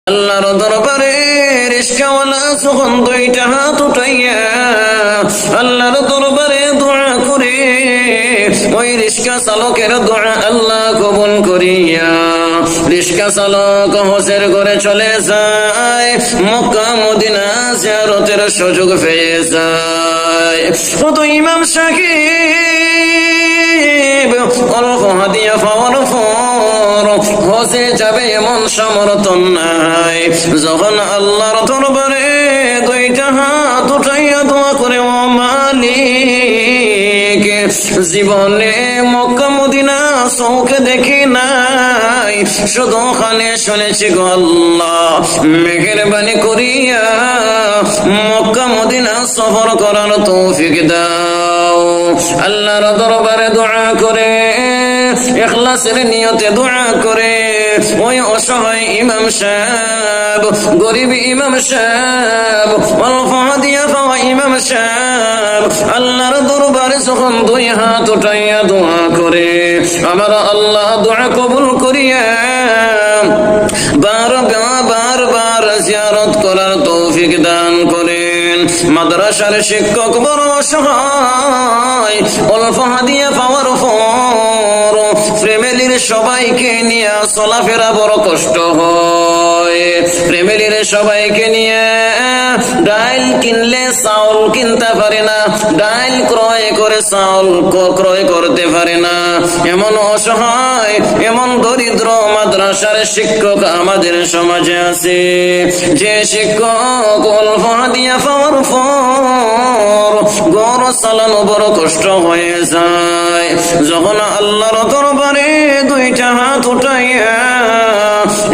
আল্লাহর দরবারে রিস্কাওয়ালা যখন দুইটা হাত উঠাইয়া আল্লাহর দরবারে দোয়া করে, ওই রিস্কা চালকের দোয়া আল্লাহ কবুল করিয়া রিস্কা চালক হজের করে চলে যায়, মক্কা মদিনা জিয়ারতের সুযোগ পেয়ে যায়। কত ইমাম সাহেব অল্প হাদিয়া পাওয়ার পর হজে যাবে এমন সমর্থন নাই, যখন আল্লাহর দরবারে দুইটা হাত উঠাইয়া দোয়া করে, ও মালিক জীবনে মক্কা মদিনা চৌকে দেখি নাই, শুধু ওখানে শুনেছি গো আল্লাহ, মেহেরবানি করিয়া মক্কা মদিনা সফর করার তৌফিক দাও। আল্লাহর দরবারে দোয়া করে, ইখলাসের নিয়তে দোয়া করে, ওই অসহায় ইমাম সাহেব, গরিব ইমাম সাহেব, অল্প হাদিয়া পাওয়া ইমাম সাহেব আল্লাহর দরবারে যখন দুই হাত উঠাইয়া দোয়া করে, আমার আল্লাহ দোয়া কবুল করিয়া বারবার জিয়ারত করার তৌফিক দান করেন। মাদ্রাসার শিক্ষক বড় অসহায়, অল্প হাদিয়া পাওয়ার পর ফ্যামিলির সবাইকে নিয়ে চলাফেরা বড় কষ্ট হয়, ফ্যামিলির সবাইকে নিয়ে ডাইল কিনলে চাউল কিনতে পারে না, ডাইল ক্রয় করে চাউল ক্রয় করতে পারে না, এমন অসহায় এমন দরিদ্র মাদ্রাসার শিক্ষক আমাদের সমাজে আছে, যে শিক্ষক অল্প হাদিয়া পাওয়ার পর ঘর চালানো বড় কষ্ট হয়ে যায়। যখন আল্লাহর দরবারে দুইটা হাত উঠাইয়া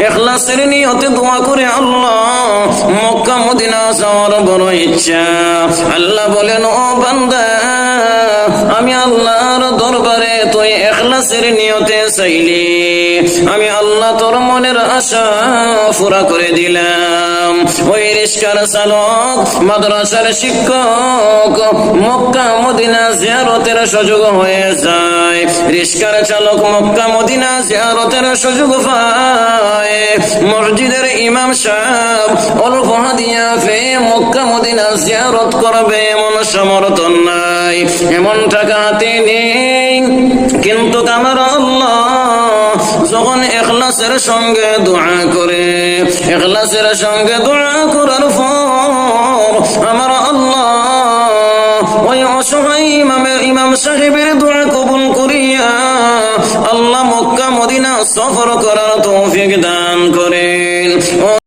ইখলাসের নিয়তে দোয়া করে, আল্লাহ মক্কা মদিনা যাওয়ার বড় ইচ্ছা, আল্লাহ বলেন, ও বান্দা আমি আল্লাহর দরবারে তুই ইখলাসের নিয়তে চাইলি, আমি আল্লাহ তোর মনের আশা পুরা করে দিলাম। ওই রিস্কার চালক, মাদ্রাসার শিক্ষক মক্কা মদিনা জিয়ারতের সুযোগ হয়ে যায়, রিস্কার চালক মক্কা মদিনা জিয়ারতের সুযোগ পায়, মসজিদের ইমাম সাহেব অল্প হাদিয়া পেয়ে মক্কা মদিনা জিয়ারত করবে এমন সমর্থন নাই, এমন টাকা হাতে নেই, কিন্তু আমার আল্লাহ যখন ইখলাসের সঙ্গে দোয়া করে, ইখলাসের সঙ্গে দোয়া করার পর আমার আল্লাহ ওই অসহায় ইমাম সাহেবের দোয়া কবুল করিয়া আল্লাহ মক্কা মদিনা সফর করার তৌফিক দান করে।